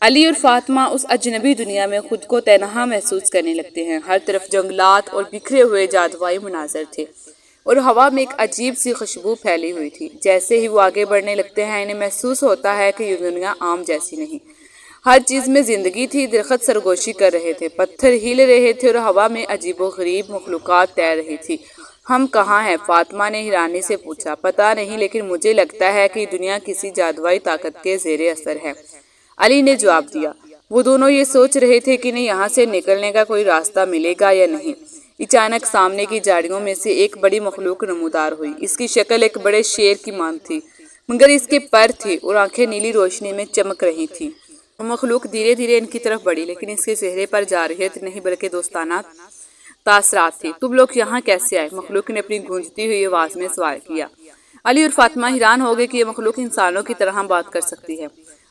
علی اور فاطمہ اس اجنبی دنیا میں خود کو تنہا محسوس کرنے لگتے ہیں۔ ہر طرف جنگلات اور بکھرے ہوئے جادوئی مناظر تھے اور ہوا میں ایک عجیب سی خوشبو پھیلی ہوئی تھی۔ جیسے ہی وہ آگے بڑھنے لگتے ہیں انہیں محسوس ہوتا ہے کہ یہ دنیا عام جیسی نہیں، ہر چیز میں زندگی تھی۔ درخت سرگوشی کر رہے تھے، پتھر ہل رہے تھے اور ہوا میں عجیب و غریب مخلوقات تیر رہی تھی۔ ہم کہاں ہیں؟ فاطمہ نے حیرانی سے پوچھا۔ پتہ نہیں، لیکن مجھے لگتا ہے کہ یہ دنیا کسی جادوئی طاقت کے زیر اثر ہے، علی نے جواب دیا۔ وہ دونوں یہ سوچ رہے تھے کہ انہیں یہاں سے نکلنے کا کوئی راستہ ملے گا یا نہیں۔ اچانک سامنے کی جھاڑیوں میں سے ایک بڑی مخلوق نمودار ہوئی۔ اس کی شکل ایک بڑے شیر کی مانند تھی، مگر اس کے پر تھے اور آنکھیں نیلی روشنی میں چمک رہی تھیں۔ وہ مخلوق دھیرے دھیرے ان کی طرف بڑھی، لیکن اس کے چہرے پر جارحیت نہیں بلکہ دوستانہ تاثرات تھے۔ تم لوگ یہاں کیسے آئے؟ مخلوق نے اپنی گونجتی ہوئی آواز میں سوال کیا۔ علی اور فاطمہ حیران ہو گئے کہ یہ مخلوق انسانوں کی طرح بات کر سکتی ہے۔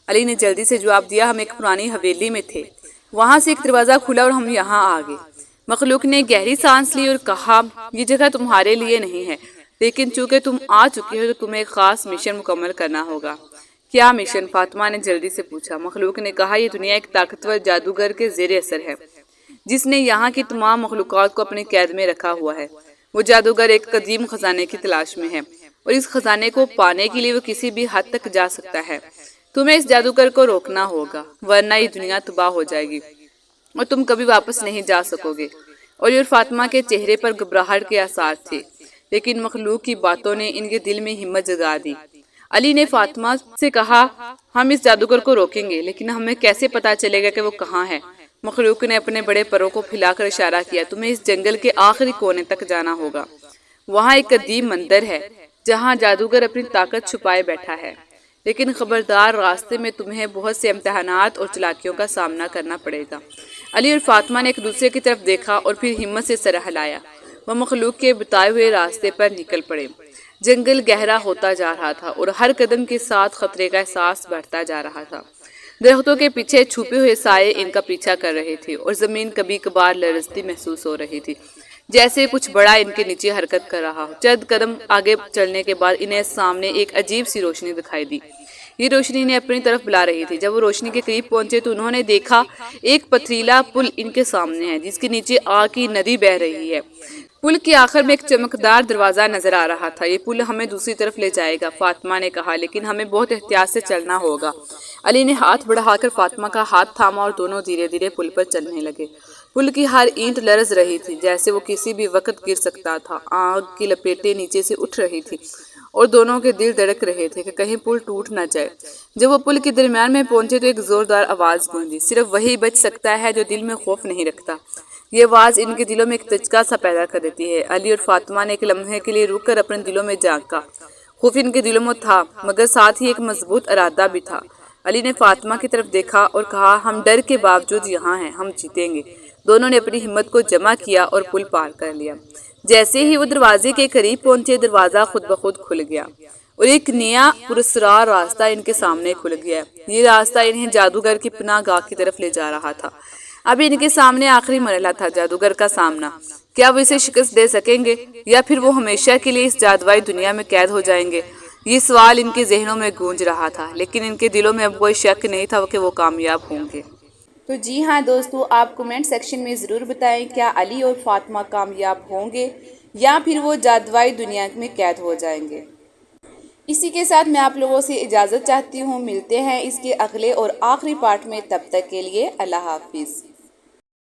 علی نے جلدی سے جواب دیا، ہم ایک پرانی حویلی میں تھے، وہاں سے ایک دروازہ کھلا اور ہم یہاں آ گئے۔ مخلوق نے گہری سانس لی اور کہا، یہ جگہ تمہارے لیے نہیں ہے، لیکن چونکہ تم آ چکے ہو تو تمہیں ایک خاص مشن مکمل کرنا ہوگا۔ کیا مشن؟ فاطمہ نے جلدی سے پوچھا۔ مخلوق نے کہا، یہ دنیا ایک طاقتور جادوگر کے زیر اثر ہے، جس نے یہاں کی تمام مخلوقات کو اپنی قید میں رکھا ہوا ہے۔ وہ جادوگر ایک قدیم خزانے کی تلاش میں ہے اور اس خزانے کو پانے کے لیے وہ کسی بھی حد تک جا سکتا ہے۔ تمہیں اس جادوگر کو روکنا ہوگا، ورنہ یہ دنیا تباہ ہو جائے گی اور تم کبھی واپس نہیں جا سکو گے۔ علی اور فاطمہ کے چہرے پر گھبراہٹ کے آثار تھے، لیکن مخلوق کی باتوں نے ان کے دل میں ہمت جگا دی۔ علی نے فاطمہ سے کہا، ہم اس جادوگر کو روکیں گے، لیکن ہمیں کیسے پتا چلے گا کہ وہ کہاں ہے؟ مخلوق نے اپنے بڑے پروں کو پھیلا کر اشارہ کیا، تمہیں اس جنگل کے آخری کونے تک جانا ہوگا۔ وہاں ایک قدیم مندر ہے جہاں جادوگر اپنی طاقت چھپائے بیٹھا ہے، لیکن خبردار، راستے میں تمہیں بہت سے امتحانات اور چالاکیوں کا سامنا کرنا پڑے گا۔ علی اور فاطمہ نے ایک دوسرے کی طرف دیکھا اور پھر ہمت سے سر ہلایا۔ وہ مخلوق کے بتائے ہوئے راستے پر نکل پڑے۔ جنگل گہرا ہوتا جا رہا تھا اور ہر قدم کے ساتھ خطرے کا احساس بڑھتا جا رہا تھا۔ درختوں کے پیچھے چھپے ہوئے سائے ان کا پیچھا کر رہے تھے اور زمین کبھی کبھار لرزتی محسوس ہو رہی تھی، جیسے کچھ بڑا ان کے نیچے حرکت کر رہا ہو۔ چند قدم آگے چلنے کے بعد انہیں سامنے ایک عجیب سی روشنی دکھائی دی۔ یہ روشنی انہیں اپنی طرف بلا رہی تھی۔ جب وہ روشنی کے قریب پہنچے تو انہوں نے دیکھا ایک پتھریلا پل ان کے سامنے ہے، جس کے نیچے آگ کی ندی بہہ رہی ہے۔ پل کے آخر میں ایک چمکدار دروازہ نظر آ رہا تھا۔ یہ پل ہمیں دوسری طرف لے جائے گا، فاطمہ نے کہا، لیکن ہمیں بہت احتیاط سے چلنا ہوگا۔ علی نے ہاتھ بڑھا کر فاطمہ کا ہاتھ تھاما اور دونوں دھیرے دھیرے پل پر چلنے لگے۔ پل کی ہر اینٹ لرز رہی تھی، جیسے وہ کسی بھی وقت گر سکتا تھا۔ آگ کی لپیٹیں نیچے سے اٹھ رہی تھی اور دونوں کے دل دھڑک رہے تھے کہ کہیں پل ٹوٹ نہ جائے۔ جب وہ پل کے درمیان میں پہنچے تو ایک زوردار آواز گونجی، صرف وہی بچ سکتا ہے جو دل میں خوف نہیں رکھتا۔ یہ آواز ان کے دلوں میں ایک دھچکا سا پیدا کر دیتی ہے۔ علی اور فاطمہ نے ایک لمحے کے لیے رک کر اپنے دلوں میں جھانکا۔ خوف ان کے دلوں میں تھا، مگر ساتھ ہی ایک مضبوط ارادہ بھی تھا۔ علی نے فاطمہ کی طرف دیکھا اور کہا، ہم ڈر کے باوجود یہاں ہیں، ہم جیتیں گے۔ دونوں نے اپنی ہمت کو جمع کیا اور پل پار کر لیا۔ جیسے ہی وہ دروازے کے قریب پہنچے، دروازہ خود بخود کھل گیا اور ایک نیا پراسرار راستہ ان کے سامنے کھل گیا۔ یہ راستہ انہیں جادوگر کی پناہ گاہ کی طرف لے جا رہا تھا۔ اب ان کے سامنے آخری مرحلہ تھا، جادوگر کا سامنا۔ کیا وہ اسے شکست دے سکیں گے یا پھر وہ ہمیشہ کے لیے اس جادوئی دنیا میں قید ہو جائیں گے؟ یہ سوال ان کے ذہنوں میں گونج رہا تھا، لیکن ان کے دلوں میں اب کوئی شک نہیں تھا کہ وہ کامیاب ہوں گے۔ تو جی ہاں دوستو، آپ کمنٹ سیکشن میں ضرور بتائیں، کیا علی اور فاطمہ کامیاب ہوں گے یا پھر وہ جادوئی دنیا میں قید ہو جائیں گے؟ اسی کے ساتھ میں آپ لوگوں سے اجازت چاہتی ہوں، ملتے ہیں اس کے اگلے اور آخری پارٹ میں، تب تک کے لیے اللہ حافظ۔